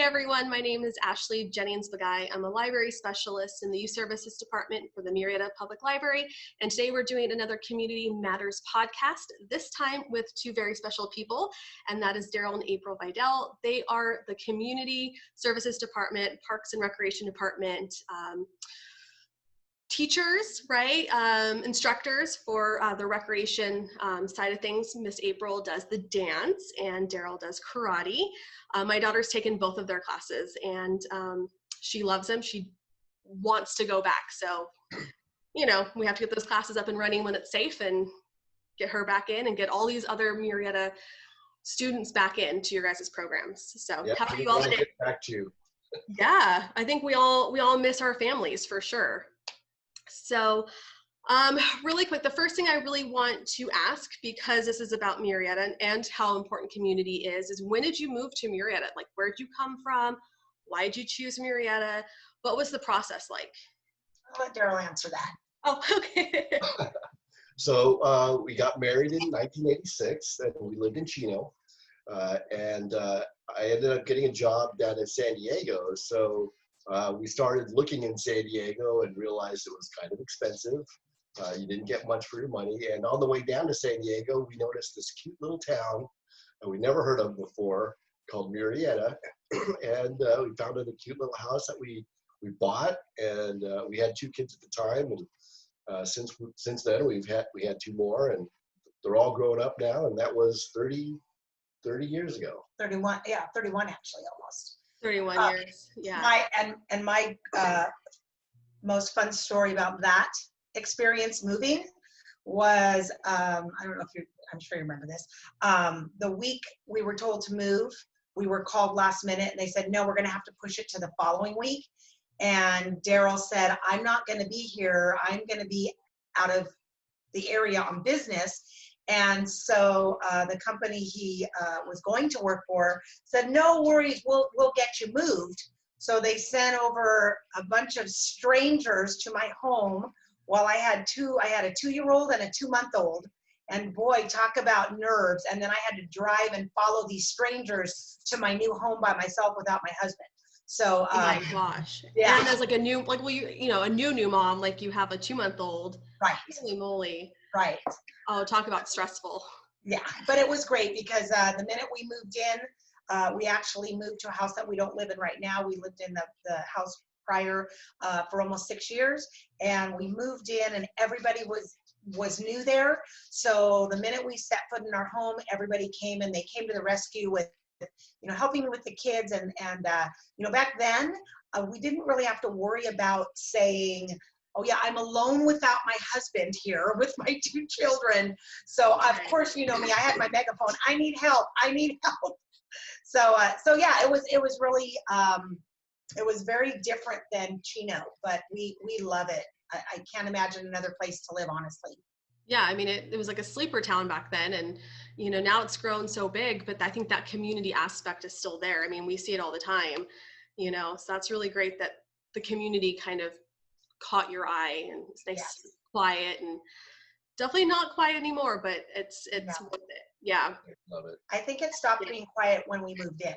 Hey everyone, my name is Ashley Jennings-Bagay. I'm a library specialist in the Youth Services Department for the Murrieta Public Library, and today we're doing another Community Matters podcast, this time with two very special people, and that is Darryl and April Vidal. They are the Community Services Department, Parks and Recreation Department, teachers, right? Instructors for the recreation side of things. Miss April does the dance and Darryl does karate. My daughter's taken both of their classes and she loves them. She wants to go back. So, you know, we have to get those classes up and running when it's safe and get her back in and get all these other Murrieta students back into your guys' programs. So yeah, how are you all today? Back to you. Yeah, I think we all miss our families for sure. So really quick, the first thing I really want to ask, because this is about Marietta and how important community is when did you move to Marietta? Like, where did you come from? Why did you choose Marietta? What was the process like? I'll let Darryl answer that. Oh, okay. So we got married in 1986 and we lived in Chino. And I ended up getting a job down in San Diego. So we started looking in San Diego and realized it was kind of expensive. You didn't get much for your money. And on the way down to San Diego, we noticed this cute little town that we never heard of before called Murrieta. And we found a cute little house that we bought. And we had 2 kids at the time. And since then, we had 2 more. And they're all grown up now. And that was 30 years ago. 31, yeah, 31 actually almost. 31 years, yeah. My most fun story about that experience moving was, I don't know if I'm sure you remember this. The week we were told to move, we were called last minute and they said, no, we're gonna have to push it to the following week. And Darryl said, I'm not gonna be here. I'm gonna be out of the area on business. And so the company he was going to work for said, no worries, we'll get you moved. So they sent over a bunch of strangers to my home while I had a 2-year-old and a 2-month-old. And boy, talk about nerves. And then I had to drive and follow these strangers to my new home by myself without my husband. So, oh my gosh. Yeah. And as like a new, like, well, you know, a new mom, like you have a 2-month-old. Right. Holy moly. Right. Oh, talk about stressful. Yeah, but it was great because the minute we moved in, we actually moved to a house that we don't live in right now. We lived in the house prior for almost 6 years, and we moved in and everybody was new there. So the minute we set foot in our home, everybody came and they came to the rescue with, you know, helping me with the kids. And you know, back then, we didn't really have to worry about saying, oh yeah, I'm alone without my husband here with my 2 children. So of course, you know me, I had my megaphone. I need help. I need help. So yeah, it was really, it was very different than Chino, but we love it. I can't imagine another place to live, honestly. Yeah, I mean, it was like a sleeper town back then, and you know, now it's grown so big, but I think that community aspect is still there. I mean, we see it all the time, you know, so that's really great that the community kind of caught your eye and it's nice, yes. Quiet, and definitely not quiet anymore, but it's yeah. Worth it. Yeah. Love it. I think it stopped being quiet when we moved in.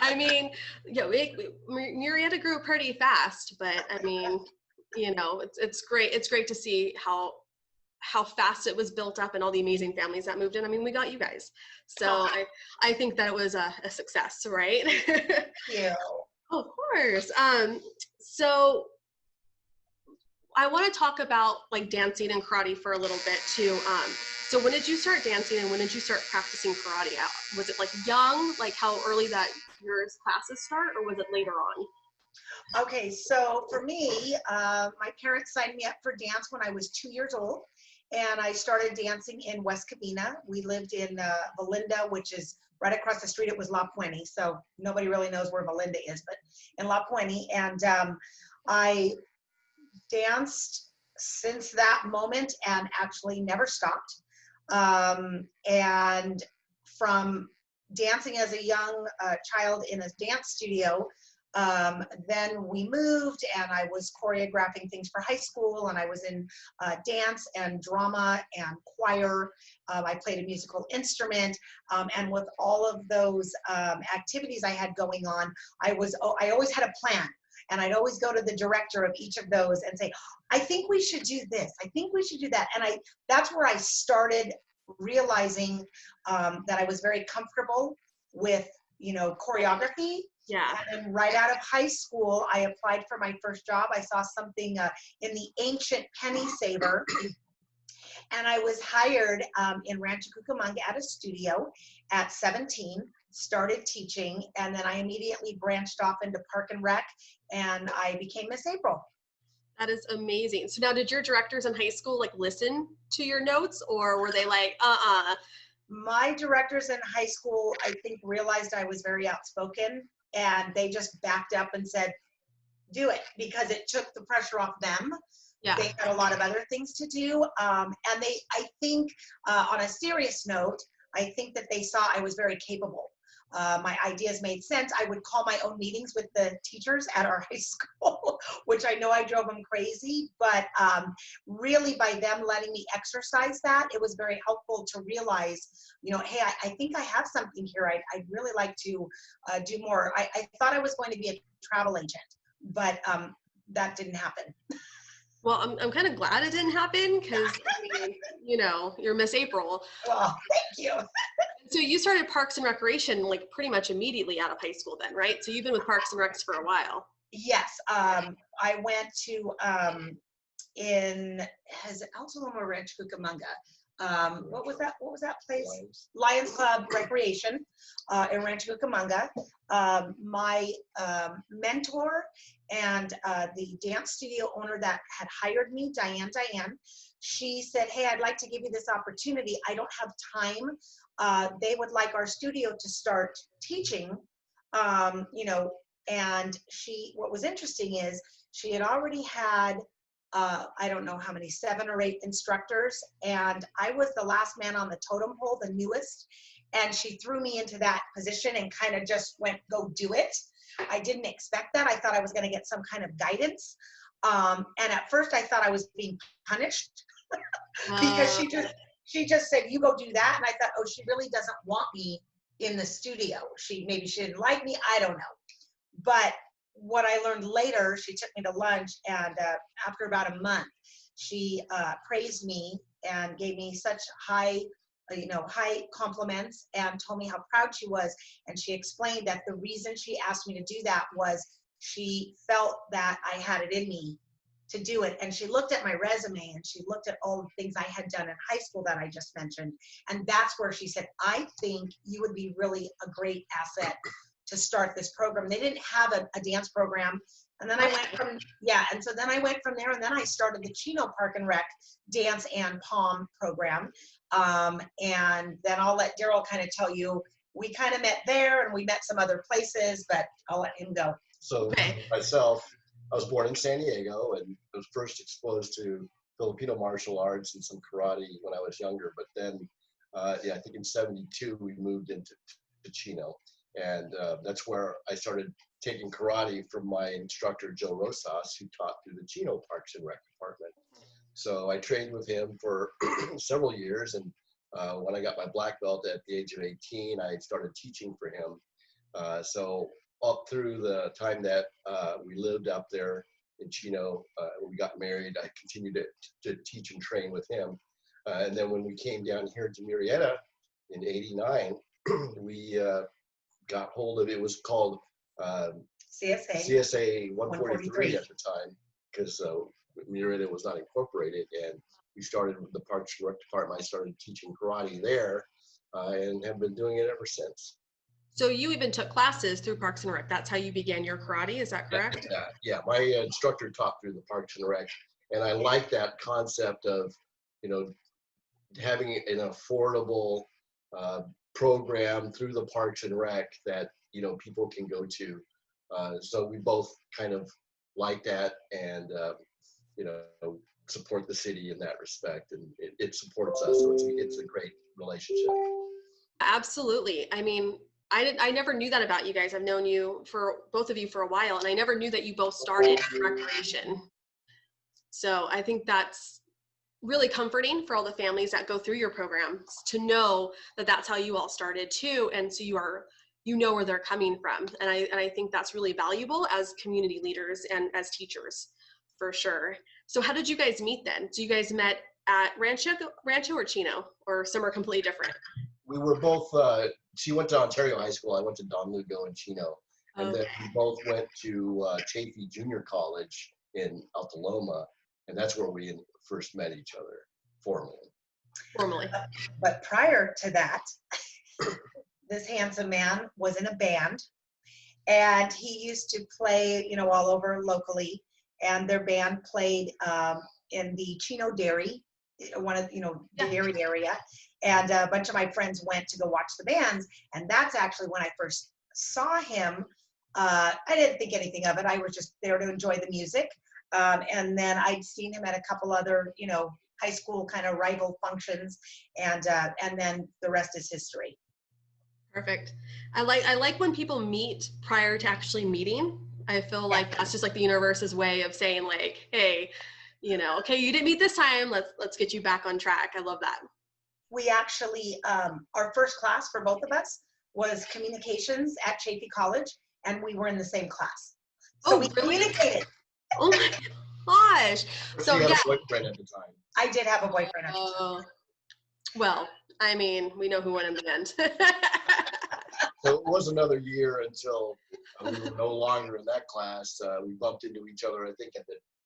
I mean, yeah, Marietta grew pretty fast, but I mean, you know, it's great. It's great to see how fast it was built up and all the amazing families that moved in. I mean, we got you guys. So I think that it was a success, right? Thank you. Oh, of course. So I want to talk about like dancing and karate for a little bit too. So when did you start dancing and when did you start practicing karate? Was it like young, like how early that your classes start, or was it later on? Okay, so for me, my parents signed me up for dance when I was 2 years old, and I started dancing in West Covina. We lived in Valinda, which is right across the street. It was La Puente, so nobody really knows where Valinda is, but in La Puente. And I danced since that moment and actually never stopped. And from dancing as a young child in a dance studio, Then we moved and I was choreographing things for high school, and I was in dance and drama and choir. I played a musical instrument, and with all of those activities I had going on, I always had a plan. And I'd always go to the director of each of those and say, I think we should do this. I think we should do that. And that's where I started realizing that I was very comfortable with, choreography. Yeah. And then right out of high school, I applied for my first job. I saw something in the ancient penny saver. And I was hired in Rancho Cucamonga at a studio at 17, started teaching, and then I immediately branched off into Park and Rec, and I became Miss April. That is amazing. So now, did your directors in high school like listen to your notes, or were they like, My directors in high school, I think, realized I was very outspoken, and they just backed up and said, do it, because it took the pressure off them. Yeah. They had a lot of other things to do. And I think, on a serious note, I think that they saw I was very capable. My ideas made sense. I would call my own meetings with the teachers at our high school, which I know I drove them crazy, but really by them letting me exercise that, it was very helpful to realize, hey, I think I have something here. I'd really like to do more. I thought I was going to be a travel agent, but that didn't happen. Well, I'm kind of glad it didn't happen, because you're Miss April. Well, thank you. So you started Parks and Recreation like pretty much immediately out of high school then, right? So you've been with Parks and Recs for a while. Yes. I went to Altaloma Ranch Cucamonga. What was that place? Lions Club Recreation in Rancho Cucamonga. My mentor and the dance studio owner that had hired me, Diane, she said, hey, I'd like to give you this opportunity. I don't have time. They would like our studio to start teaching, and what was interesting is she had already had, I don't know how many, 7 or 8 instructors, and I was the last man on the totem pole, the newest, and she threw me into that position and kind of just went, go do it. I didn't expect that. I thought I was going to get some kind of guidance. And at first I thought I was being punished because she just said, you go do that. And I thought, oh, she really doesn't want me in the studio. Maybe she didn't like me. I don't know. But what I learned later, she took me to lunch, and after about a month, she praised me and gave me such high compliments and told me how proud she was. And she explained that the reason she asked me to do that was she felt that I had it in me to do it. And she looked at my resume and she looked at all the things I had done in high school that I just mentioned. And that's where she said, I think you would be really a great asset to start this program. They didn't have a dance program. And then I went from there, and then I started the Chino Park and Rec dance and pom program. And then I'll let Darryl kind of tell you, we kind of met there and we met some other places, but I'll let him go. So myself, I was born in San Diego and was first exposed to Filipino martial arts and some karate when I was younger. But then, I think in '72, we moved into Chino. And that's where I started taking karate from my instructor, Joe Rosas, who taught through the Chino Parks and Rec department. So I trained with him for several years. And when I got my black belt at the age of 18, I started teaching for him. So up through the time that we lived up there in Chino, we got married, I continued to teach and train with him. And then when we came down here to Murrieta in '89, we got hold of, it was called CSA 143 at the time, because Murrieta was not incorporated, and we started with the Parks and Rec department. I started teaching karate there, and have been doing it ever since. So you even took classes through Parks and Rec. That's how you began your karate, is that correct? Yeah. My instructor taught through the Parks and Rec, and I like that concept of, having an affordable program through the Parks and Rec that people can go to. So we both kind of like that, and support the city in that respect, and it supports us. So it's a great relationship. Absolutely. I mean, I never knew that about you guys. I've known you for both of you for a while, and I never knew that you both started in recreation. So I think that's really comforting for all the families that go through your programs to know that that's how you all started too. And so you know where they're coming from. And I think that's really valuable as community leaders and as teachers, for sure. So how did you guys meet then? So you guys met at Rancho or Chino, or somewhere completely different? We were both, she went to Ontario High School, I went to Don Lugo and Chino. And then we both went to Chaffee Junior College in Altaloma, and that's where we first met each other formally. But prior to that, this handsome man was in a band, and he used to play, all over locally. And their band played in the Chino Darry, one of, the Darry area. And a bunch of my friends went to go watch the bands. And that's actually when I first saw him. I didn't think anything of it. I was just there to enjoy the music. And then I'd seen him at a couple other, high school kind of rival functions. And then the rest is history. Perfect. I like when people meet prior to actually meeting. I feel like that's just like the universe's way of saying like, hey, okay, you didn't meet this time. Let's get you back on track. I love that. We actually, our first class for both of us was communications at Chaffee College, and we were in the same class. So we communicated. Oh my gosh. So she had a boyfriend at the time. I did have a boyfriend at the time. Well, I mean, we know who won in the end. So it was another year until we were no longer in that class. We bumped into each other, I think,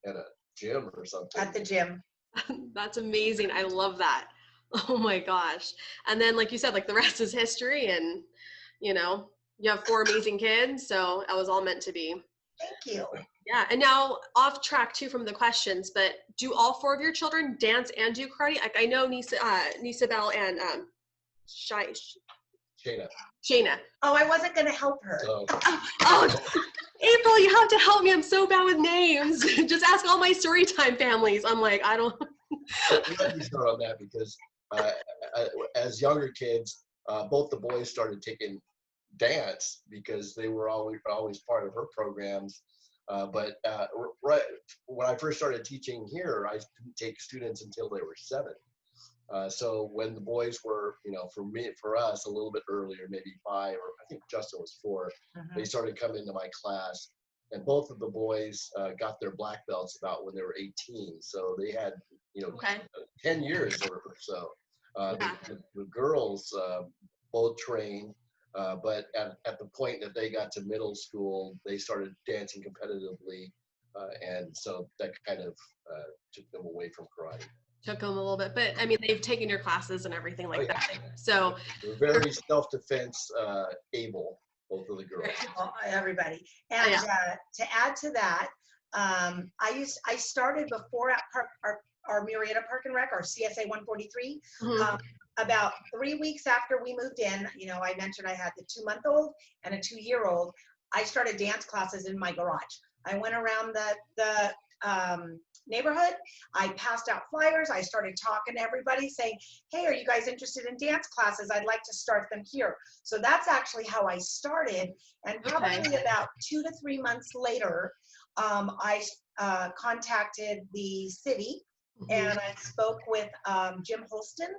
at a gym or something. At the gym. That's amazing. I love that. Oh my gosh. And then, like you said, like the rest is history, and you have 4 amazing kids, so that was all meant to be. Thank you. Yeah, and now off track too from the questions, but do all 4 of your children dance and do karate? Like I know Nisabel and Shayna. Oh, I wasn't going to help her. Oh, April, you have to help me. I'm so bad with names. Just ask all my Storytime families. I'm like, I don't. Let me start on that because as younger kids, both the boys started taking dance because they were always part of her programs. But right when I first started teaching here, I didn't take students until they were 7. So when the boys were, for us a little bit earlier, maybe 5, or I think Justin was 4, they started coming to my class, and both of the boys got their black belts about when they were 18. So they had, 10 years or so. The girls both trained, but at the point that they got to middle school, they started dancing competitively, and so that kind of took them away from karate. Took them a little bit, but I mean, they've taken your classes and everything like that. So they're very self-defense able, both of the girls. Everybody. And to add to that, I started before at our Murrieta Park and Rec, our CSA 143. About 3 weeks after we moved in, I mentioned I had the 2-month-old and a 2-year-old. I started dance classes in my garage. I went around the neighborhood. I passed out flyers. I started talking to everybody saying, hey, are you guys interested in dance classes? I'd like to start them here. So that's actually how I started. And probably about 2 to 3 months later, I contacted the city and I spoke with Jim Holston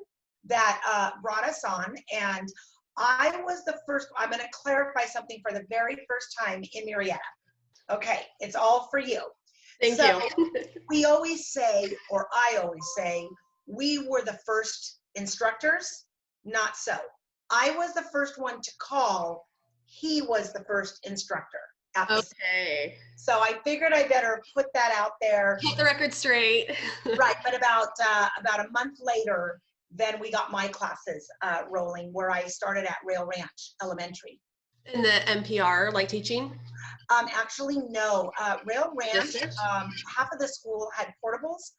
that brought us on. And I was the first. I'm going to clarify something for the very first time in Marietta. Okay, it's all for you. Thank you. We always say, or I always say, we were the first instructors. Not so. I was the first one to call. He was the first instructor. Okay. So I figured I better put that out there. Keep the record straight. Right, but about a month later, then we got my classes rolling, where I started at Rail Ranch Elementary. In the NPR, like teaching? Actually, no. Rail Ranch, half of the school had portables,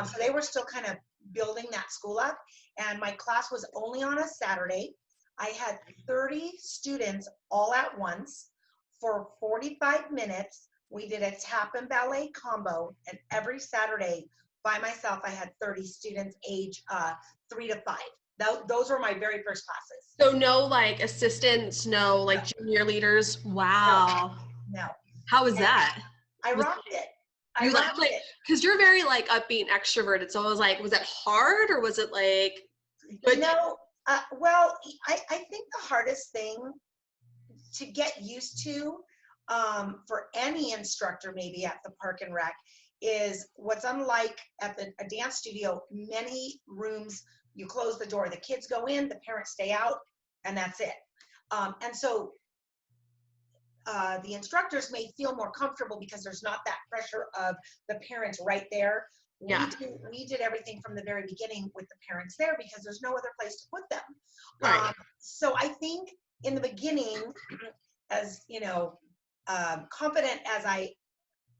so they were still kind of building that school up. And my class was only on a Saturday. I had 30 students all at once for 45 minutes. We did a tap and ballet combo, and every Saturday by myself, I had 30 students age 3 to 5. Those were my very first classes. So no like assistants, no like junior leaders. Wow. No. How was that? I rocked it. You like, because you're very like upbeat and extroverted. So I was like, was it hard or was it like good? Well, I think the hardest thing to get used to for any instructor maybe at the Park and Rec is what's unlike at a dance studio. Many rooms, you close the door, the kids go in, the parents stay out, and that's it. And so the instructors may feel more comfortable because there's not that pressure of the parents right there. Yeah. We did everything from the very beginning with the parents there because there's no other place to put them. Right. So I think in the beginning, as you know, confident as I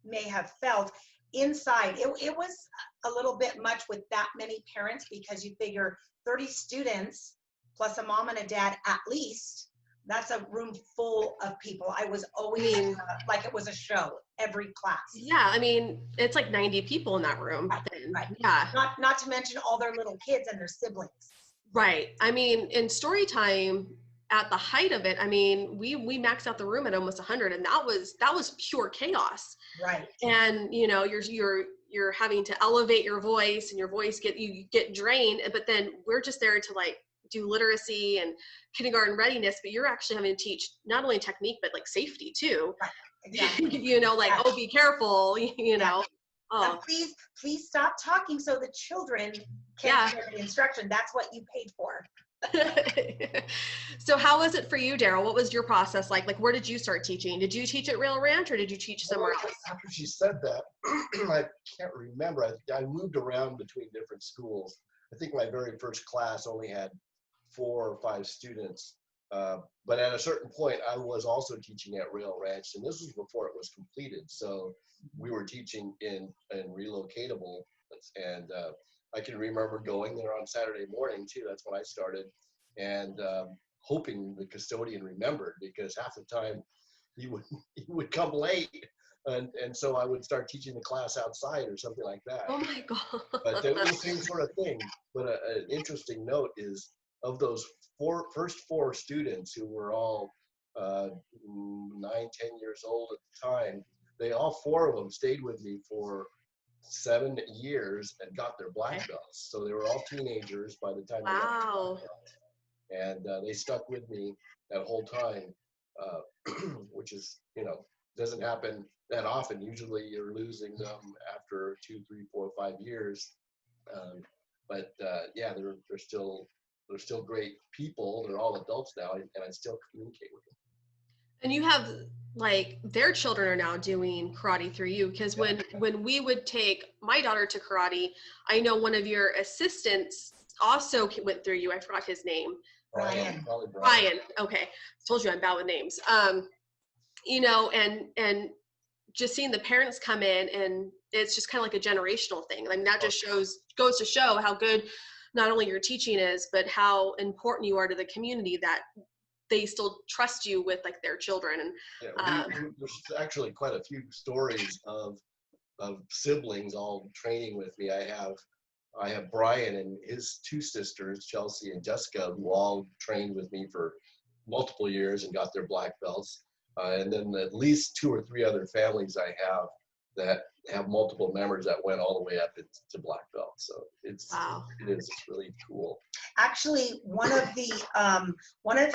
may have felt inside, it was a little bit much with that many parents because you figure 30 students plus a mom and a dad at least. That's a room full of people. I was always like it was a show every class. Yeah, I mean, it's like 90 people in that room. Right. Yeah. Not to mention all their little kids and their siblings. Right. I mean, in Storytime, at the height of it, I mean, we maxed out the room at almost 100, and that was pure chaos. Right. And you know, you're having to elevate your voice, and your voice you get drained. But then we're just there to like do literacy and kindergarten readiness, but you're actually having to teach not only technique but like safety too. Right. Exactly. You know, like oh, be careful. You know. Oh. And please stop talking so the children can hear the instruction. That's what you paid for. So how was it for you, Darryl? What was your process like? Like, where did you start teaching? Did you teach at Rail Ranch or did you teach somewhere else? After she said that, I can't remember. I moved around between different schools. I think my very first class only had 4 or 5 students. But at a certain point, I was also teaching at Rail Ranch, and this was before it was completed. So we were teaching in relocatable, and I can remember going there on Saturday morning too. That's when I started, and hoping the custodian remembered, because half the time he would come late, and so I would start teaching the class outside or something like that. Oh my God! But it was the same sort of thing. But an interesting note is of those first 4 students who were all 9, 10 years old at the time, all 4 of them stayed with me for 7 years and got their black belts. So they were all teenagers by the time they got their black belts. And they stuck with me that whole time, which is, doesn't happen that often. Usually you're losing them after 2, 3, 4, 5 years. But yeah, they're still great people. They're all adults now, and I still communicate with them. And you have, like, their children are now doing karate through you, because when we would take my daughter to karate, I know one of your assistants also went through you. I forgot his name. Brian. Okay. I told you I'm bad with names. And just seeing the parents come in, and it's just kind of like a generational thing. Like, that just goes to show how good not only your teaching is, but how important you are to the community, that they still trust you with like their children. And there's actually quite a few stories of siblings all training with me. I have Brian and his 2 sisters, Chelsea and Jessica, who all trained with me for multiple years and got their black belts. And then at least 2 or 3 other families I have that have multiple members that went all the way up to black belt. So it's really cool. Actually, one of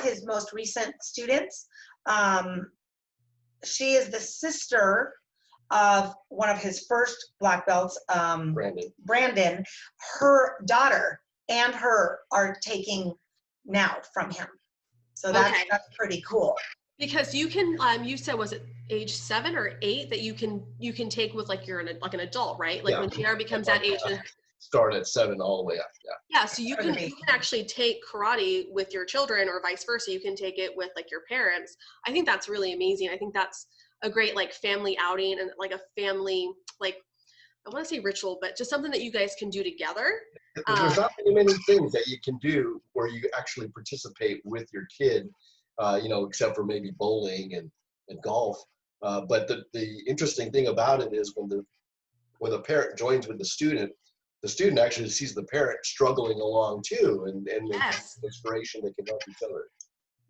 his most recent students, she is the sister of one of his first black belts, Brandon. Her daughter and her are taking now from him. So that's pretty cool. Because you can, you said, was it age 7 or 8 that you can take with like an adult, right? Like when Darry becomes that age. Start at 7 all the way up. Yeah. So you can actually take karate with your children, or vice versa. You can take it with like your parents. I think that's really amazing. I think that's a great like family outing, and like a family, like, I want to say ritual, but just something that you guys can do together. There's not many things that you can do where you actually participate with your kid, except for maybe bowling and golf. But the interesting thing about it is when the parent joins with the student, the student actually sees the parent struggling along too, and Yes. inspiration that can help each other.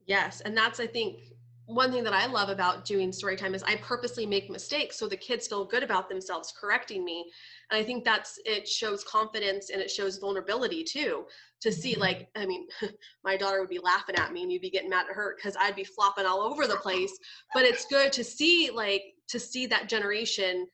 Yes, and that's, I think, one thing that I love about doing story time is I purposely make mistakes so the kids feel good about themselves correcting me. And I think it shows confidence and it shows vulnerability too, to see, like, I mean, my daughter would be laughing at me and you'd be getting mad at her because I'd be flopping all over the place. But it's good to see, that generation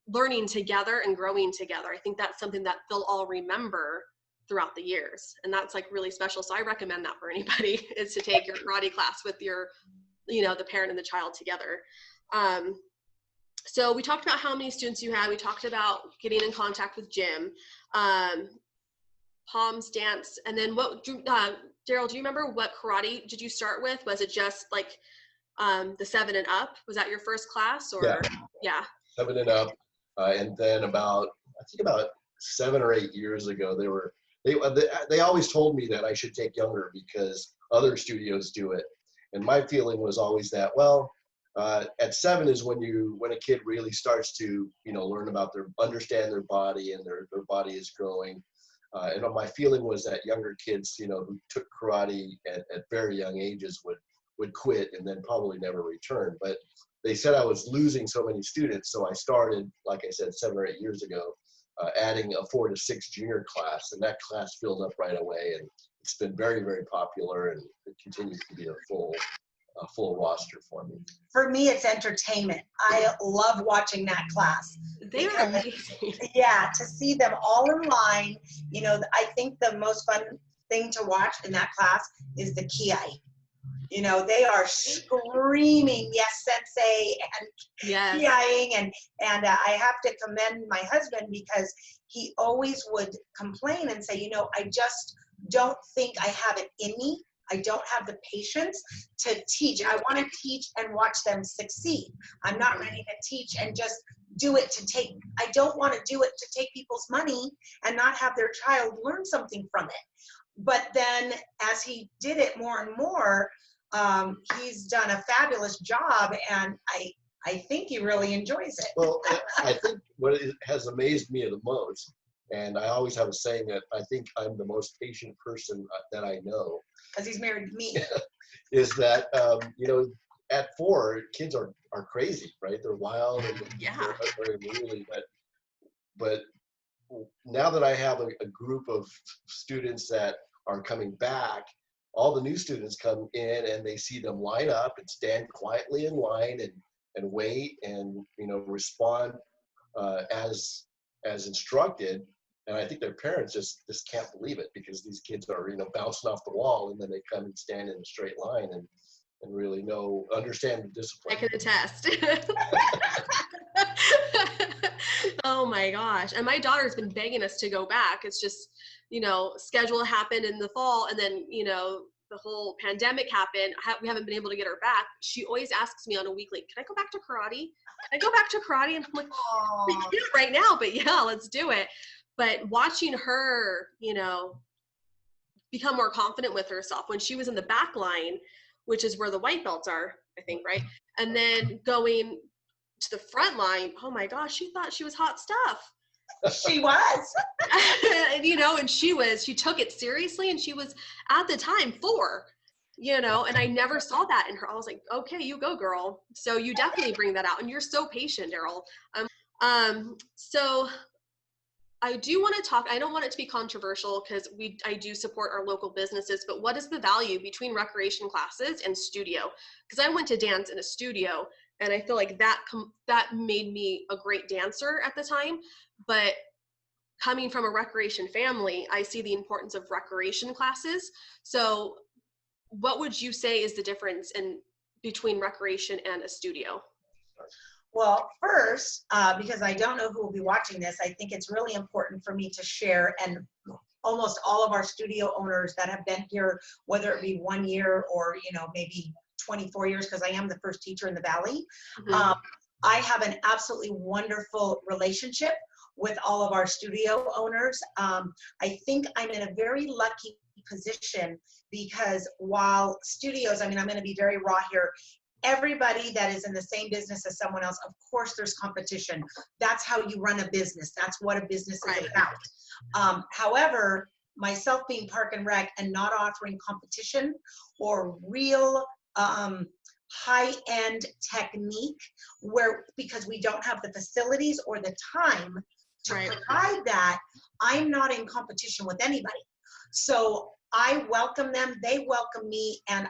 learning together and growing together. I think that's something that they'll all remember throughout the years, and that's like really special. So I recommend that for anybody, is to take your karate class with your, the parent and the child together. So we talked about how many students you had. We talked about getting in contact with Jim, Palms dance, and then Darryl, do you remember what karate did you start with? Was it just like the 7 and up? Was that your first class, or? Yeah. 7 and up, and then about 7 or 8 years ago, they always told me that I should take younger because other studios do it, and my feeling was always that, well, at 7 is when a kid really starts to learn about understand their body, and their body is growing. And my feeling was that younger kids, who took karate at very young ages would quit and then probably never return. But they said I was losing so many students, so I started, like I said, 7 or 8 years ago, adding a 4 to 6 junior class, and that class filled up right away, and it's been very, very popular, and it continues to be a full roster for me. For me, it's entertainment. I love watching that class. They are amazing. Yeah, to see them all in line. I think the most fun thing to watch in that class is the kiai. They are screaming, yes, Sensei, and yes. kiaing, and I have to commend my husband because he always would complain and say, I just don't think I have it in me. I don't have the patience to teach. I want to teach and watch them succeed. I'm not ready to teach and just do it I don't want to do it to take people's money and not have their child learn something from it. But then as he did it more and more, he's done a fabulous job, and I think he really enjoys it. Well, I think what has amazed me the most, and I always have a saying that I think I'm the most patient person that I know. Because he's married to me. Is that, at 4, kids are crazy, right? They're wild and they're really, but now that I have a group of students that are coming back, all the new students come in and they see them line up and stand quietly in line and wait and respond as instructed. And I think their parents just can't believe it, because these kids are bouncing off the wall, and then they come and stand in a straight line and really understand the discipline. I can attest. Oh my gosh. And my daughter's been begging us to go back. It's just, schedule happened in the fall, and then, the whole pandemic happened. We haven't been able to get her back. She always asks me on a weekly, can I go back to karate? Can I go back to karate? And I'm like, we can't right now, but yeah, let's do it. But watching her, become more confident with herself when she was in the back line, which is where the white belts are, I think, right? And then going to the front line, oh my gosh, she thought she was hot stuff. She was. And she took it seriously, and she was at the time 4, and I never saw that in her. I was like, okay, you go, girl. So you definitely bring that out, and you're so patient, Darryl. So I do want to talk, I don't want it to be controversial because I do support our local businesses, but what is the value between recreation classes and studio? Because I went to dance in a studio, and I feel like that made me a great dancer at the time. But coming from a recreation family, I see the importance of recreation classes. So what would you say is the difference between recreation and a studio? Well, first, because I don't know who will be watching this, I think it's really important for me to share, and almost all of our studio owners that have been here, whether it be 1 year or, maybe 24 years, because I am the first teacher in the Valley. Mm-hmm. I have an absolutely wonderful relationship with all of our studio owners. I think I'm in a very lucky position because while studios, I'm going to be very raw here, everybody that is in the same business as someone else, of course there's competition. That's how you run a business. That's what a business is about. However, myself being Park and Rec and not offering competition or real high-end technique, because we don't have the facilities or the time to provide that, I'm not in competition with anybody. So I welcome them, they welcome me, and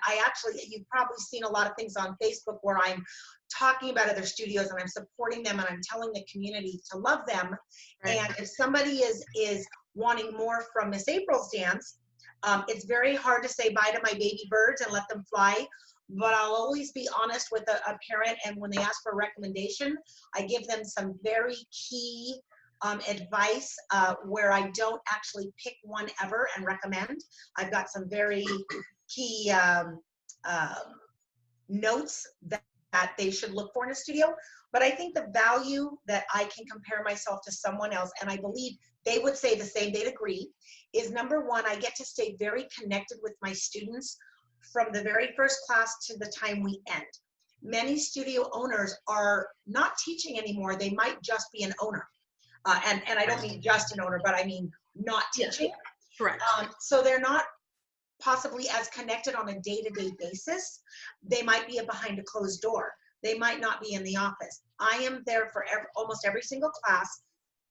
you've probably seen a lot of things on Facebook where I'm talking about other studios and I'm supporting them and I'm telling the community to love them. And if somebody is wanting more from Miss April's dance, it's very hard to say bye to my baby birds and let them fly, but I'll always be honest with a parent, and when they ask for a recommendation, I give them some very key advice where I don't actually pick one ever and recommend. I've got some very key notes that they should look for in a studio. But I think the value that I can compare myself to someone else, and I believe they would say the same, they'd agree, is number one, I get to stay very connected with my students from the very first class to the time we end. Many studio owners are not teaching anymore. They might just be an owner. And I don't mean just an owner, but I mean not teaching. Correct. So they're not possibly as connected on a day-to-day basis. They might be behind a closed door. They might not be in the office. I am there for almost every single class,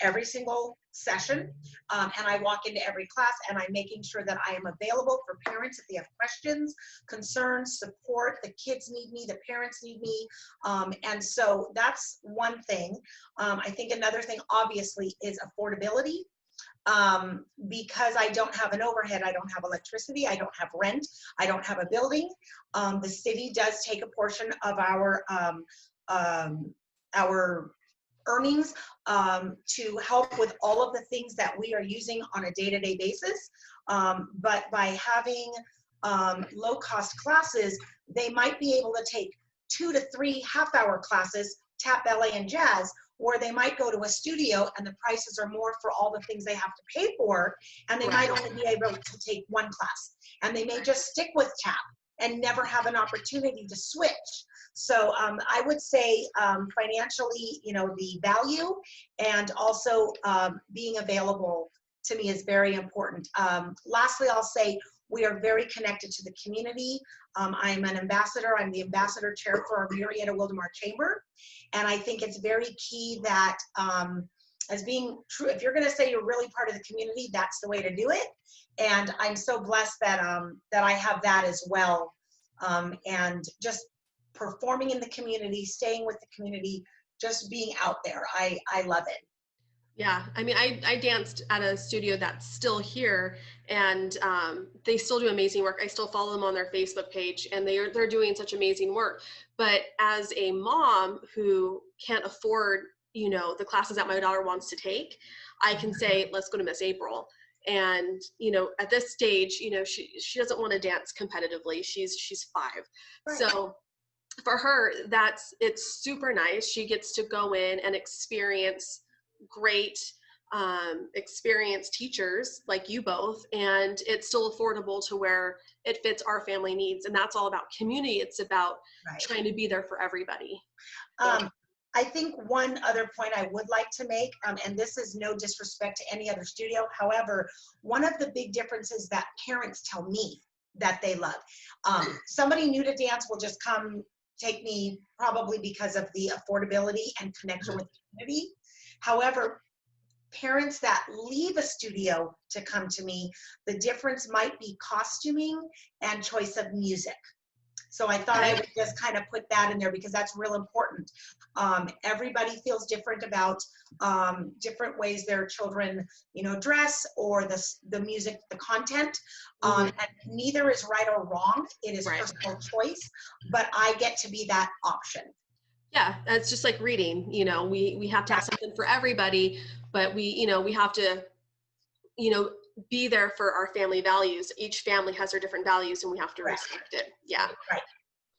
every single session, and I walk into every class and I'm making sure that I am available for parents if they have questions, concerns, support. The kids need me, the parents need me, and so that's one thing. I think another thing obviously is affordability. Because I don't have an overhead, I don't have electricity, I don't have rent, I don't have a building. The city does take a portion of our earnings to help with all of the things that we are using on a day-to-day basis. But by having low-cost classes, they might be able to take 2 to 3 half-hour classes, tap, ballet, and jazz, or they might go to a studio and the prices are more for all the things they have to pay for, and they might only be able to take 1 class. And they may just stick with tap and never have an opportunity to switch. So I would say financially, the value and also being available to me is very important. Lastly, I'll say we are very connected to the community. I'm an ambassador. I'm the ambassador chair for our Marietta Wildemar Chamber. And I think it's very key that as being true, if you're going to say you're really part of the community, that's the way to do it. And I'm so blessed that that I have that as well. And just performing in the community, staying with the community, just being out there. I love it. Yeah, I mean, I danced at a studio that's still here, and they still do amazing work. I still follow them on their Facebook page, and they're doing such amazing work. But as a mom who can't afford, the classes that my daughter wants to take, I can say, let's go to Miss April. And, at this stage, she doesn't want to dance competitively. She's 5. Right. So for her, it's super nice. She gets to go in and experience great experienced teachers like you both, and it's still affordable to where it fits our family needs. And that's all about community. It's about trying to be there for everybody. I think one other point I would like to make, and this is no disrespect to any other studio, however, one of the big differences that parents tell me that they love, somebody new to dance will just come take me probably because of the affordability and connection with the community. However, parents that leave a studio to come to me, the difference might be costuming and choice of music. So I thought I would just kind of put that in there because that's real important. Everybody feels different about different ways their children, dress or the music, the content. And neither is right or wrong. It is personal choice, but I get to be that option. Yeah, it's just like reading, we have to have something for everybody, but we have to, be there for our family values. Each family has their different values and we have to respect it. Yeah. Right.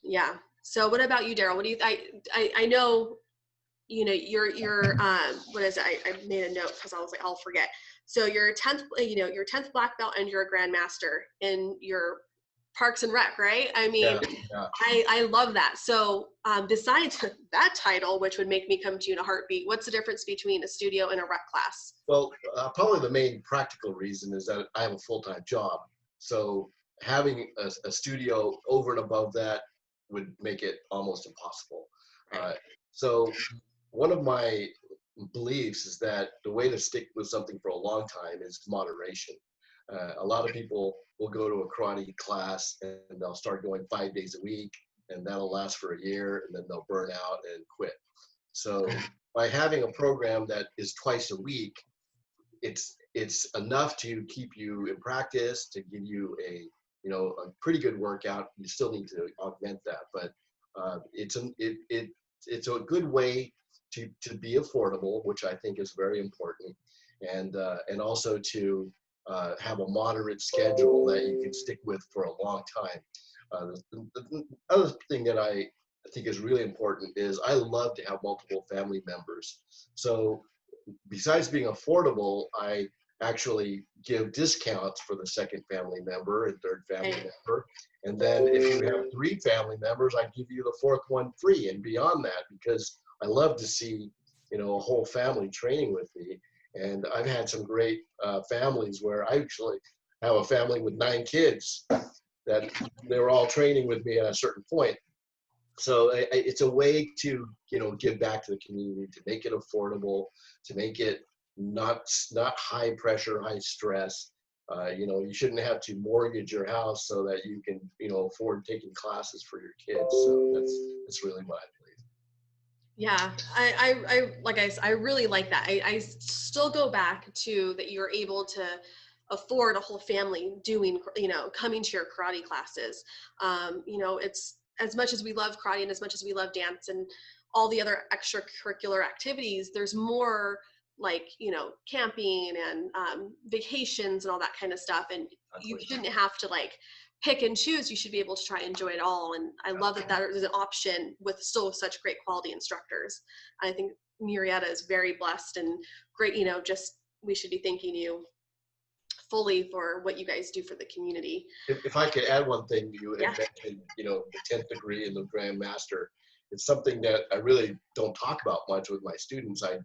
Yeah. So what about you, Darryl? What do you, I know, you're what is it? I made a note because I was like, I'll forget. So you're 10th, your 10th black belt and you're a grandmaster in your Parks and Rec, right? I mean, yeah. I love that. So besides that title, which would make me come to you in a heartbeat, what's the difference between a studio and a rec class? Well, probably the main practical reason is that I have a full-time job. So having a studio over and above that would make it almost impossible. Right. So one of my beliefs is that the way to stick with something for a long time is moderation. A lot of people will go to a karate class and they'll start going 5 days a week, and that'll last for a year, and then they'll burn out and quit. So by having a program that is twice a week, it's enough to keep you in practice, to give you a pretty good workout. You still need to augment that, but it's a good way to be affordable, which I think is very important, and also to have a moderate schedule that you can stick with for a long time. The other thing that I think is really important is I love to have multiple family members. So besides being affordable, I actually give discounts for the second family member and third family member. And then if you have 3 family members, I give you the 4th one free and beyond that, because I love to see, a whole family training with me. And I've had some great families where I actually have a family with 9 kids that they were all training with me at a certain point. So it's a way to, give back to the community, to make it affordable, to make it not high pressure, high stress. You shouldn't have to mortgage your house so that you can, afford taking classes for your kids. So that's really what I believe. Yeah, I really like that. I still go back to that you're able to afford a whole family doing, coming to your karate classes. It's as much as we love karate and as much as we love dance and all the other extracurricular activities, there's more like, camping and vacations and all that kind of stuff. And you shouldn't have to like pick and choose. You should be able to try and enjoy it all. And I love that there's an option with still such great quality instructors. I think Murrieta is very blessed and great, just we should be thanking you fully for what you guys do for the community. If I could add one thing, you had Yeah. mentioned, the 10th degree and the Grand Master. It's something that I really don't talk about much with my students. I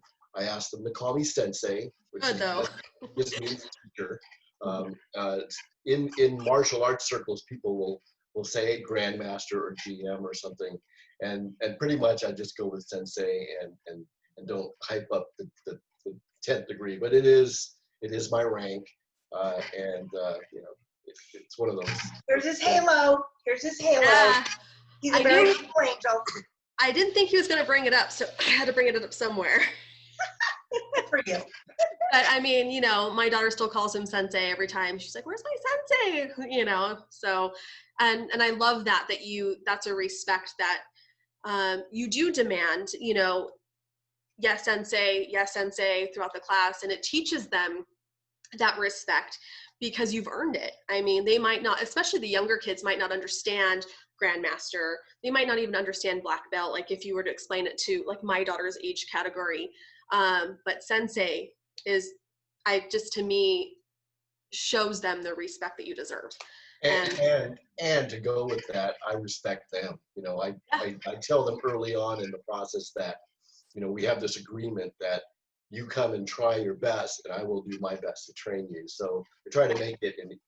ask them to call me Sensei, which just means teacher. In martial arts circles, people will say Grandmaster or GM or something, and pretty much I just go with Sensei and don't hype up the 10th degree, but it is my rank, and it's one of those. Here's his halo. Yeah. He's a very cool angel. I didn't think he was going to bring it up, so I had to bring it up somewhere. Good for you. But I mean, my daughter still calls him Sensei every time. She's like, "Where's my Sensei?" So, and I love that that's a respect that you do demand, yes, Sensei throughout the class. And it teaches them that respect because you've earned it. I mean, they might not, especially the younger kids might not understand Grandmaster. They might not even understand black belt. Like if you were to explain it to like my daughter's age category. But Sensei to me shows them the respect that you deserve. And to go with that, I respect them. I tell them early on in the process that, we have this agreement that you come and try your best and I will do my best to train you. So we're trying to make it an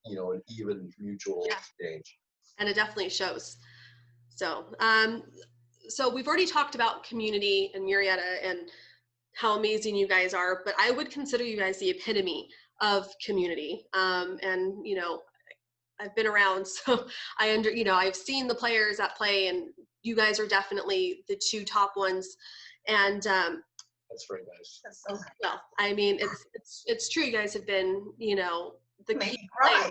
even mutual exchange. And it definitely shows. So, so we've already talked about community and Murrieta and how amazing you guys are, but I would consider you guys the epitome of community. And, I've been around, so I've seen the players at play, and you guys are definitely the 2 top ones. And that's very nice. That's so nice. Well, I mean, it's true. You guys have been, the Make key. me cry.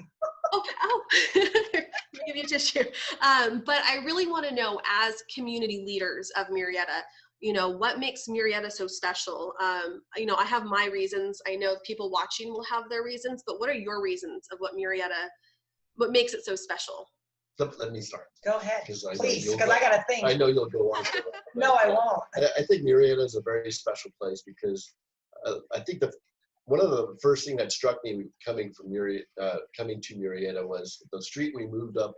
Give you a tissue. But I really want to know, as community leaders of Murrieta, what makes Murrieta so special? I have my reasons. I know people watching will have their reasons, but what are your reasons of what makes it so special? Let me start. Go ahead, please, because I got to think. I know you'll go on. No, I won't. I think Marietta is a very special place because I think one of the first thing that struck me coming to Marietta was the street we moved up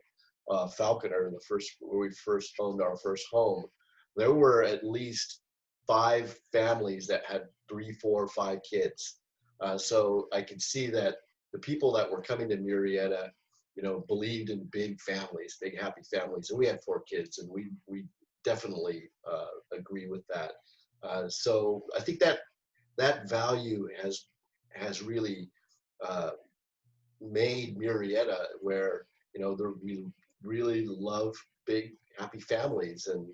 Falconer, where we first owned our first home, there were at least 5 families that had 3, 4, 5 kids. So I could see that the people that were coming to Murrieta, believed in big families, big happy families, and we had 4 kids, and we definitely agree with that. So I think that value has really made Murrieta where we really love big happy families, and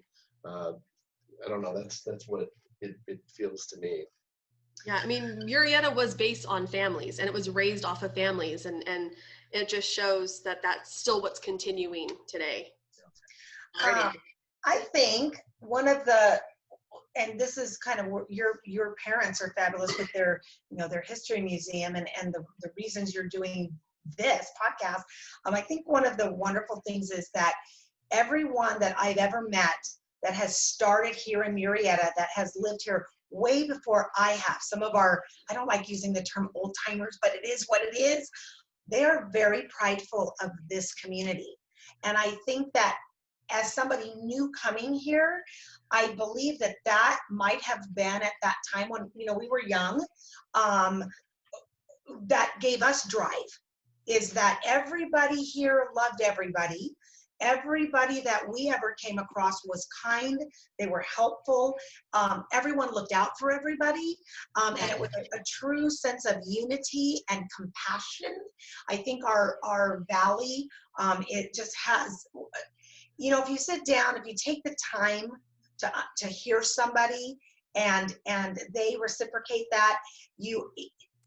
I don't know, that's what it feels to me. Yeah, I mean, Murrieta was based on families, and it was raised off of families, and it just shows that that's still what's continuing today. I think one of the, and this is kind of what your parents are fabulous with their their history museum and the reasons you're doing this podcast. I think one of the wonderful things is that everyone that I've ever met that has started here in Murrieta, that has lived here way before I have, some of our, I don't like using the term old timers, but it is what it is. They are very prideful of this community. And I think that as somebody new coming here, I believe that might have been at that time when, we were young, that gave us drive, is that everybody here loved everybody. Everybody that we ever came across was kind. They were helpful. Everyone looked out for everybody. And it was a true sense of unity and compassion. I think our valley, it just has, if you sit down, if you take the time to hear somebody and they reciprocate that,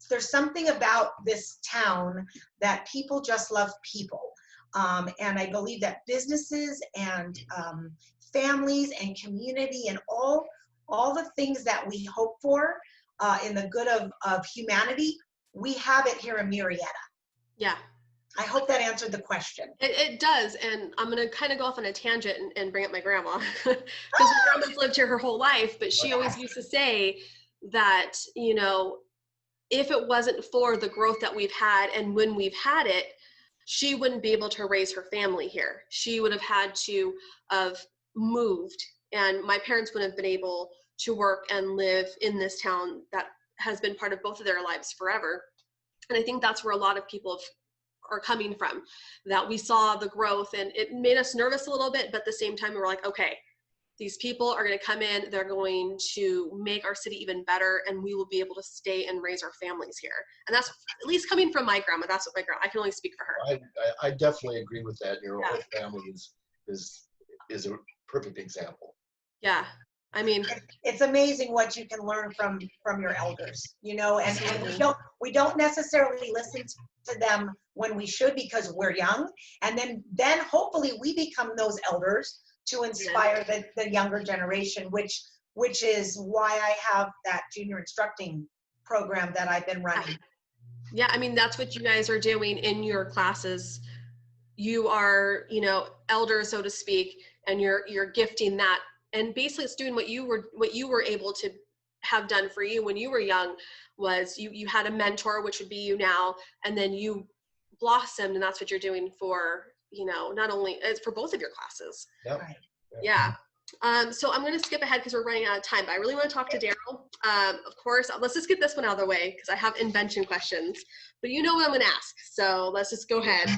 there's something about this town that people just love people. And I believe that businesses and families and community and all the things that we hope for in the good of humanity, we have it here in Marietta. Yeah. I hope that answered the question. It does, and I'm going to kind of go off on a tangent and bring up my grandma, because my grandma's lived here her whole life, but she always used to say that, if it wasn't for the growth that we've had and when we've had it, she wouldn't be able to raise her family here. She would have had to have moved, and my parents wouldn't have been able to work and live in this town that has been part of both of their lives forever. And I think that's where a lot of people are coming from, that we saw the growth, and it made us nervous a little bit, but at the same time we were like, okay, these people are going to come in, they're going to make our city even better, and we will be able to stay and raise our families here. And that's, at least coming from my grandma, that's what my grandma, I can only speak for her. I definitely agree with that. Your whole family is a perfect example. Yeah. I mean, it's amazing what you can learn from your elders, and we don't necessarily listen to them when we should, because we're young, and then hopefully we become those elders to inspire the younger generation, which is why I have that junior instructing program that I've been running. Yeah, I mean, that's what you guys are doing in your classes. You are, elders, so to speak, and you're gifting that. And basically it's doing what you were able to have done for you when you were young, was you had a mentor, which would be you now, and then you blossomed, and that's what you're doing for, not only, it's for both of your classes. Yep. Right. Yeah. So I'm going to skip ahead because we're running out of time, but I really want to talk to Darryl. Of course, let's just get this one out of the way because I have invention questions, but you know what I'm going to ask. So let's just go ahead.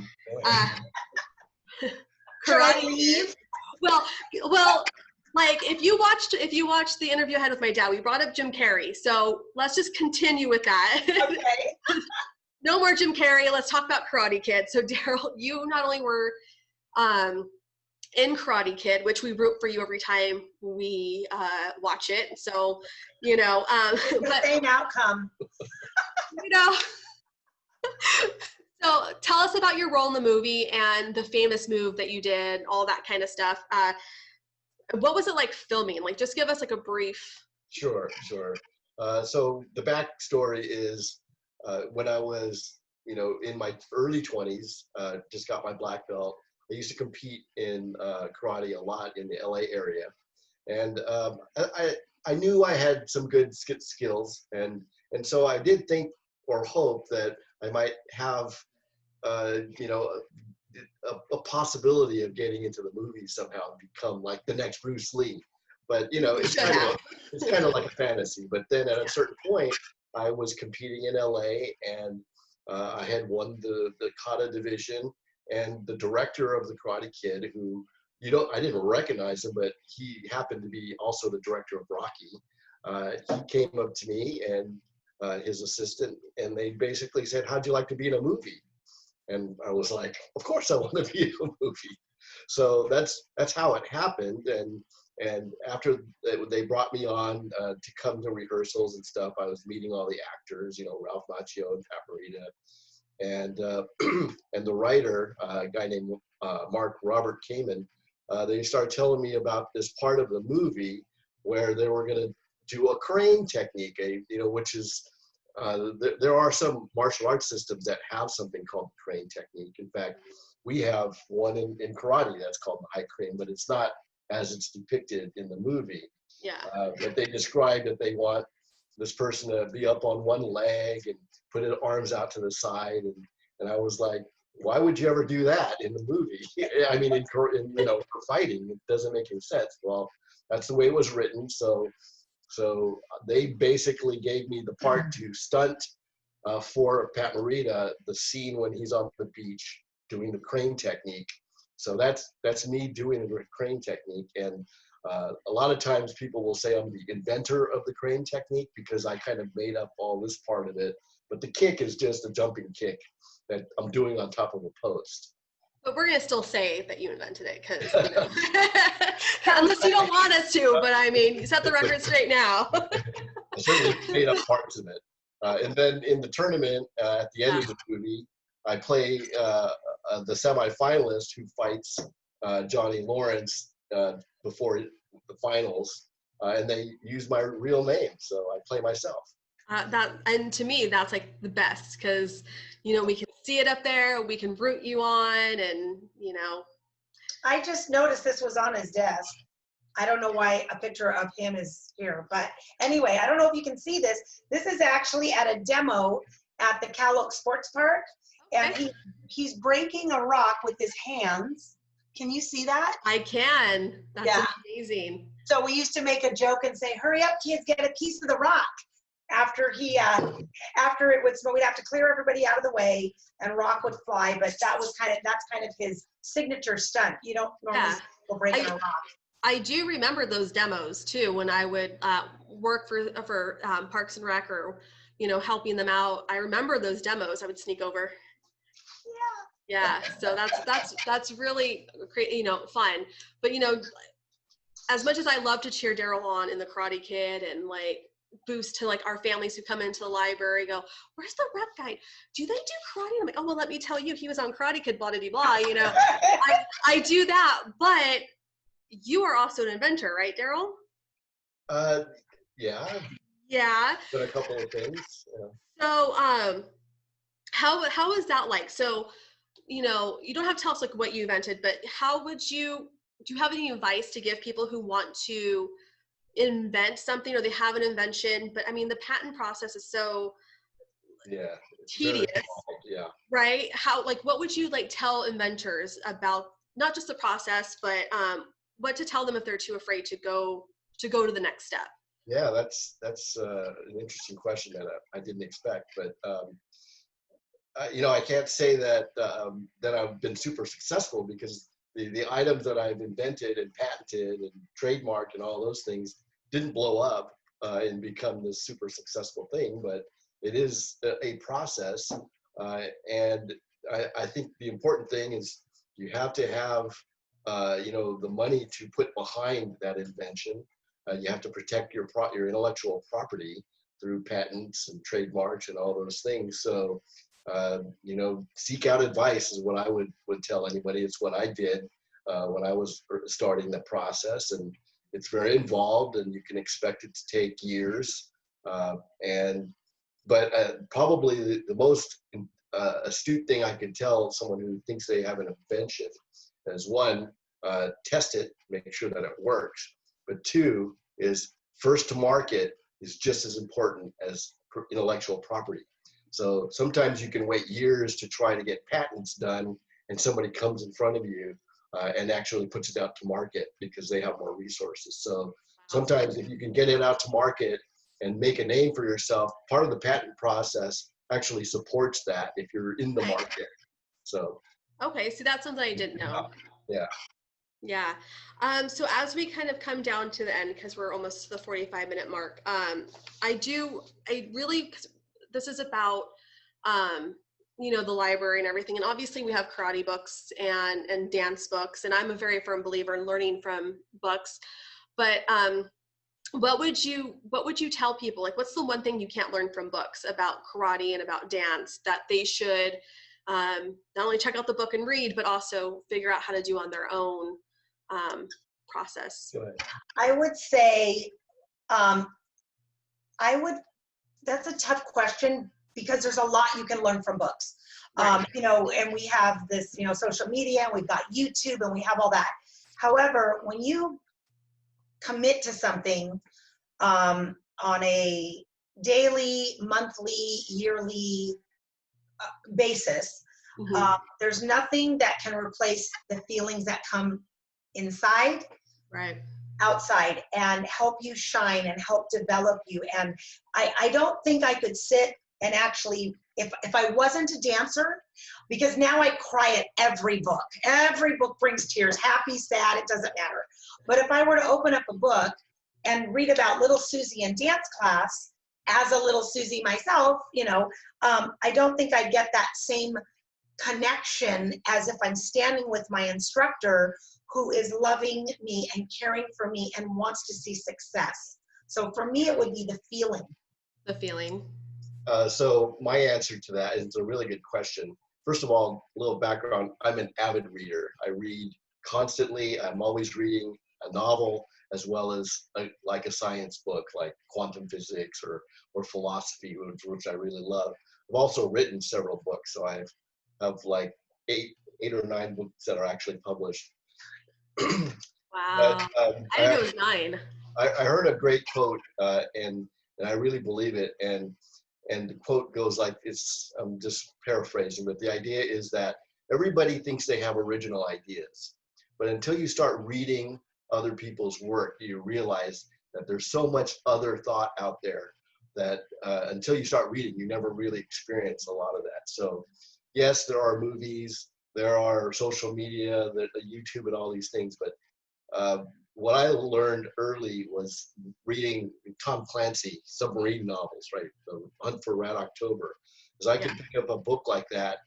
Karate. Well, like if you watched the interview I had with my dad, we brought up Jim Carrey. So let's just continue with that. Okay. No more Jim Carrey. Let's talk about Karate Kid. So Darryl, you not only were in Karate Kid, which we root for you every time we watch it. So, the same outcome. So tell us about your role in the movie and the famous move that you did, all that kind of stuff. What was it like filming? Like, just give us like a brief. Sure. So the backstory is when I was, in my early 20s, just got my black belt. I used to compete in karate a lot in the LA area. And I knew I had some good skills. And so I did think or hope that I might have, the a possibility of getting into the movies somehow and become like the next Bruce Lee. But you know, it's kind of like a fantasy. But then at a certain point, I was competing in LA, and I had won the kata division, and the director of the Karate Kid, who I didn't recognize him, but he happened to be also the director of Rocky. He came up to me and his assistant, and they basically said, "How'd you like to be in a movie?" And I was like, "Of course I want to be in a movie." So that's how it happened. And after they brought me on to come to rehearsals and stuff, I was meeting all the actors, Ralph Macchio and Pat Morita, and and the writer, a guy named Mark Robert Kamen. They started telling me about this part of the movie where they were going to do a crane technique, which is there are some martial arts systems that have something called the crane technique. In fact, we have one in karate that's called the high crane, but it's not as it's depicted in the movie. Yeah. But they describe that they want this person to be up on one leg and put his arms out to the side, and I was like, why would you ever do that in the movie? I mean, for fighting, it doesn't make any sense. Well, that's the way it was written. So they basically gave me the part to stunt for Pat Morita, the scene when he's on the beach doing the crane technique. So that's me doing the crane technique. And a lot of times people will say I'm the inventor of the crane technique because I kind of made up all this part of it. But the kick is just a jumping kick that I'm doing on top of a post. But we're going to still say that you invented it because, unless you don't want us to, but I mean, you set the record straight now. I certainly made up parts of it. And then in the tournament, at the end of the movie, I play the semifinalist who fights Johnny Lawrence before the finals, and they use my real name, so I play myself. And to me, that's like the best because, we can see it up there, we can root you on, and, I just noticed this was on his desk. I don't know why a picture of him is here, but anyway, I don't know if you can see this. This is actually at a demo at the Cal Oak Sports Park, and he's breaking a rock with his hands. Can you see that? I can. That's amazing. So we used to make a joke and say, "Hurry up, kids, get a piece of the rock." After it would snow, we'd have to clear everybody out of the way, and rock would fly. But that's kind of his signature stunt. You don't normally see people breaking a rock. I do remember those demos too when I would work for Parks and Rec or helping them out. I remember those demos. I would sneak over. Yeah. So that's really great, fun. But as much as I love to cheer Darryl on in the Karate Kid and like boost to like our families who come into the library, go, "Where's the rep guide? Do they do karate?" I'm like, "Oh, well, let me tell you, he was on Karate Kid, blah, blah, blah." I do that, but you are also an inventor, right, Darryl? Yeah. Yeah. Done a couple of things. Yeah. So, how is that like? So, you don't have to tell us like what you invented, but do you have any advice to give people who want to invent something or they have an invention, but I mean, the patent process is so tedious, right? What would you what inventors about not just the process, but what to tell them if they're too afraid to go to the next step? Yeah, that's an interesting question that I didn't expect, but I can't say that I've been super successful because the items that I've invented and patented and trademarked and all those things didn't blow up and become this super successful thing, but it is a process. And I think the important thing is you have to have, the money to put behind that invention. You have to protect your intellectual property through patents and trademarks and all those things. So, seek out advice is what I would tell anybody. It's what I did when I was starting the process, and it's very involved, and you can expect it to take years. But probably the most astute thing I could tell someone who thinks they have an invention is one, test it, make sure that it works. But two is first to market is just as important as intellectual property. So sometimes you can wait years to try to get patents done and somebody comes in front of you and actually puts it out to market because they have more resources. So sometimes if you can get it out to market and make a name for yourself, part of the patent process actually supports that if you're in the market. So. Okay, so that's something I didn't know. Yeah. Yeah. So as we kind of come down to the end, because we're almost to the 45-minute mark, this is about, the library and everything. And obviously we have karate books and dance books, and I'm a very firm believer in learning from books. But what would you tell people? Like, what's the one thing you can't learn from books about karate and about dance that they should not only check out the book and read, but also figure out how to do on their own process? Go ahead. I would say, that's a tough question because there's a lot you can learn from books. Right. And we have this, social media, and we've got YouTube, and we have all that. However, when you commit to something on a daily, monthly, yearly basis, Mm-hmm. There's nothing that can replace the feelings that come inside, Right. outside, and help you shine and help develop you. And I don't think I could sit and actually, if I wasn't a dancer, because now I cry at every book. Every book brings tears, happy, sad, it doesn't matter. But if I were to open up a book and read about little Susie in dance class, as a little Susie myself, I don't think I'd get that same connection as if I'm standing with my instructor who is loving me and caring for me and wants to see success. So for me, it would be the feeling. The feeling. So my answer to that is a really good question. First of all, a little background, I'm an avid reader. I read constantly. I'm always reading a novel as well as a science book like quantum physics or philosophy, which I really love. I've also written several books, so I have like eight or nine books that are actually published. Wow. But, I didn't know it was 9. I heard a great quote, and I really believe it. And the quote goes like, I'm just paraphrasing, but the idea is that everybody thinks they have original ideas, but until you start reading other people's work, you realize that there's so much other thought out there that until you start reading, you never really experience a lot of that. So yes, there are movies, there are social media, the YouTube and all these things, but what I learned early was reading Tom Clancy submarine novels, right? The Hunt for Red October. Because I could pick up a book like that,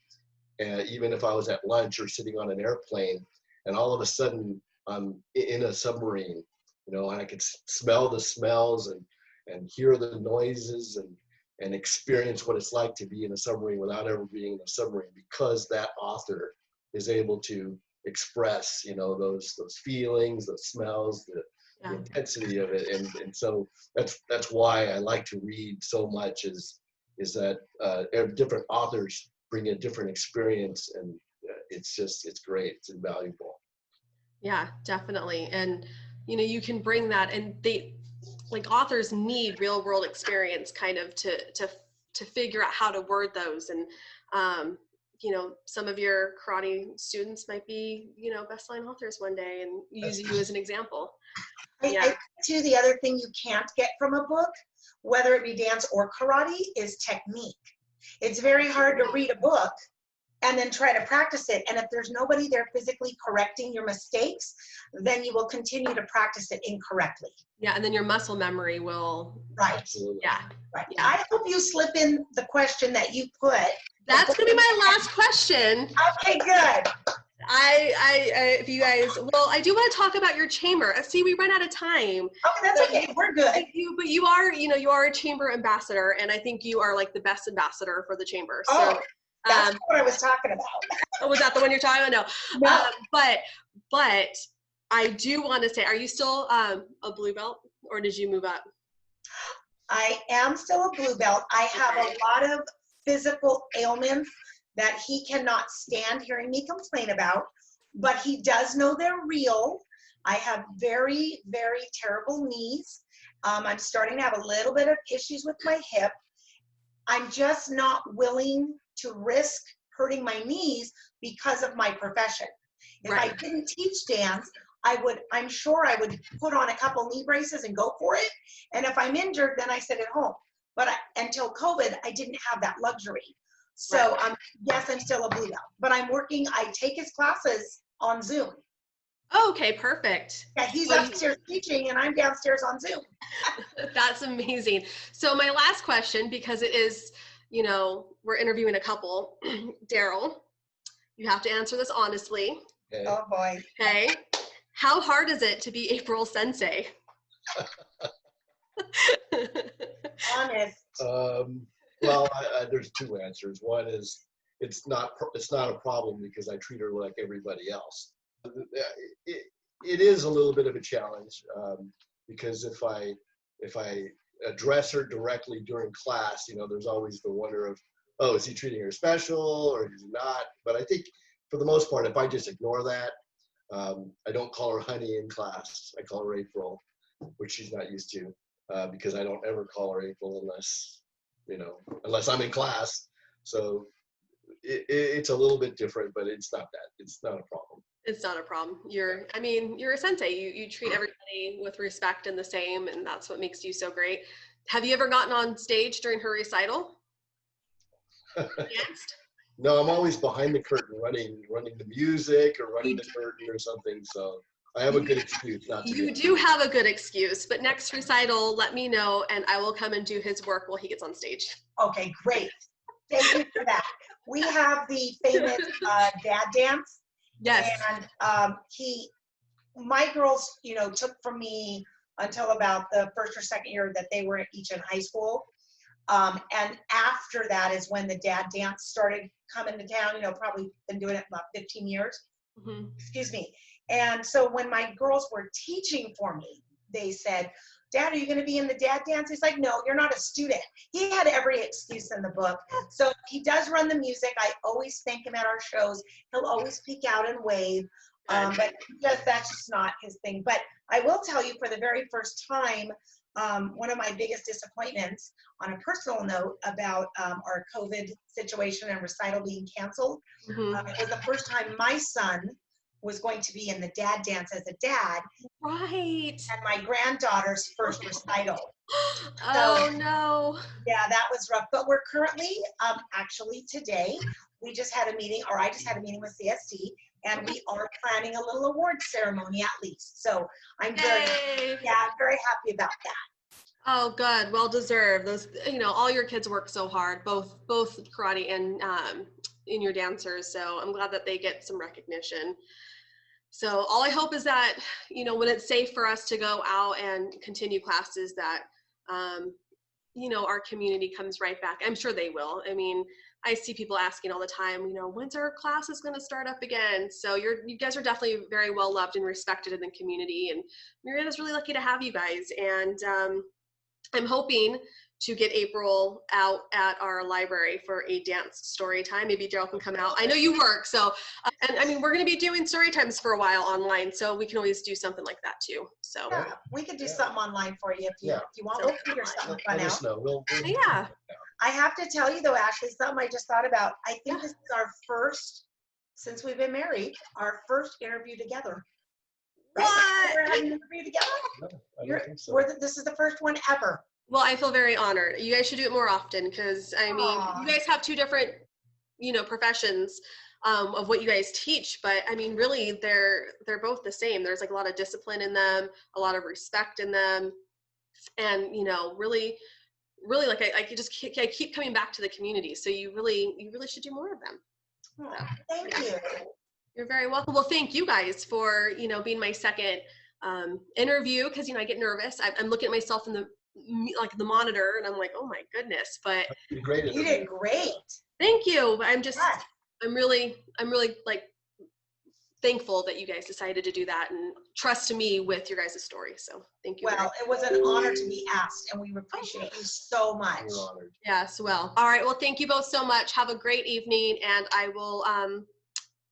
even if I was at lunch or sitting on an airplane, and all of a sudden I'm in a submarine, and I could smell the smells and hear the noises and experience what it's like to be in a submarine without ever being in a submarine, because that author is able to express, those feelings, those smells, the intensity of it, and so that's why I like to read so much. Is that different authors bring a different experience, and it's great, it's invaluable. Yeah, definitely. And you can bring that, and authors need real world experience kind of to figure out how to word those. And some of your karate students might be, best-selling authors one day and use you as an example. I think too, the other thing you can't get from a book, whether it be dance or karate, is technique. It's very hard to read a book and then try to practice it. And if there's nobody there physically correcting your mistakes, then you will continue to practice it incorrectly. Yeah, and then your muscle memory will. Right. Absolutely. Yeah. Right. Yeah. I hope you slip in the question that you put. That's gonna be my last question. Okay, good. If you guys, I do want to talk about your chamber. See, we ran out of time. Okay, that's okay. We're good. But you are, you are a chamber ambassador, and I think you are like the best ambassador for the chamber. So, oh, that's what I was talking about. Oh, was that the one you're talking about? No. No. But I do want to say, are you still a blue belt, or did you move up? I am still a blue belt. I have a lot of physical ailments that he cannot stand hearing me complain about, but he does know they're real. I have very, very terrible knees. I'm starting to have a little bit of issues with my hip. I'm just not willing to risk hurting my knees because of my profession. If I Right. didn't teach dance, I'm sure I would put on a couple knee braces and go for it. And if I'm injured, then I sit at home. But until COVID, I didn't have that luxury. So yes, I'm still a blue belt, but I take his classes on Zoom. Oh, okay, perfect. Yeah, he's So upstairs teaching and I'm downstairs on Zoom. that's amazing. So my last question, because it is, we're interviewing a couple, Darryl, you have to answer this honestly. Okay. Oh boy. Okay. How hard is it to be April Sensei? Honest. Well, there's two answers. One is it's not a problem because I treat her like everybody else. It is a little bit of a challenge because if I address her directly during class, there's always the wonder of, oh, is he treating her special or is he not? But I think for the most part, if I just ignore that, I don't call her honey in class. I call her April, which she's not used to because I don't ever call her April unless I'm in class. So it's a little bit different, but it's not a problem. It's not a problem. You're a sensei. You treat everybody with respect and the same, and that's what makes you so great. Have you ever gotten on stage during her recital? Danced? No, I'm always behind the curtain running the music or running the curtain or something. So I have a good excuse not to. You do have a good excuse, but next recital, let me know and I will come and do his work while he gets on stage. Okay, great. Thank you for that. We have the famous dad dance. Yes. And my girls, took from me until about the first or second year that they were each in high school. And after that is when the dad dance started coming to town, probably been doing it about 15 years. Mm-hmm. Excuse me. And so when my girls were teaching for me, they said, Dad, are you going to be in the dad dance? He's like, no, you're not a student. He had every excuse in the book. So he does run the music. I always thank him at our shows. He'll always peek out and wave. But that's just not his thing. But I will tell you, for the very first time, one of my biggest disappointments on a personal note about our COVID situation and recital being canceled, Mm-hmm. it was the first time my son was going to be in the dad dance as a dad. Right. And my granddaughter's first recital. Oh, no. Yeah, that was rough. But we're currently, actually today, I just had a meeting with CSD, and we are planning a little award ceremony at least. So I'm very happy about that. Oh, good. Well deserved. Those, all your kids work so hard, both karate and in your dancers. So I'm glad that they get some recognition. So all I hope is that, when it's safe for us to go out and continue classes, that, our community comes right back. I'm sure they will. I mean, I see people asking all the time, when's our classes going to start up again? So you guys are definitely very well loved and respected in the community. And Marieta's really lucky to have you guys. And I'm hoping to get April out at our library for a dance story time. Maybe Darryl can come out. I know you work, so, and we're gonna be doing story times for a while online, so we can always do something like that too. So yeah, we could do something online for you if you want. We'll figure something fun out. Yeah. I have to tell you though, Ashley, something I just thought about. I think this is our first, since we've been married, our first interview together. Right? What? We're having an interview together. This is the first one ever. Well, I feel very honored. You guys should do it more often because, you guys have two different, professions of what you guys teach. But, really, they're both the same. There's, like, a lot of discipline in them, a lot of respect in them. And, really, like, I keep coming back to the community. So you really should do more of them. So, thank you. You're very welcome. Well, thank you guys for, being my second interview because, I get nervous. I'm looking at myself in the monitor and I'm like, oh my goodness, but you did great. Thank you. I'm really like thankful that you guys decided to do that and trust me with your guys' story. So thank you. Well, it was an honor to be asked and we appreciate you so much. You're honored. Yes, well. All right. Well, thank you both so much. Have a great evening and I will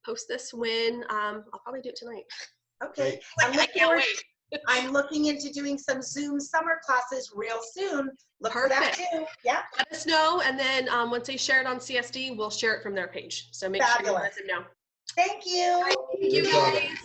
post this when I'll probably do it tonight. Okay. I can't wait. I'm looking into doing some Zoom summer classes real soon. Look for that too. Yeah. Let us know, and then once they share it on CSD, we'll share it from their page. So make sure you let them know. Thank you. Thank you guys.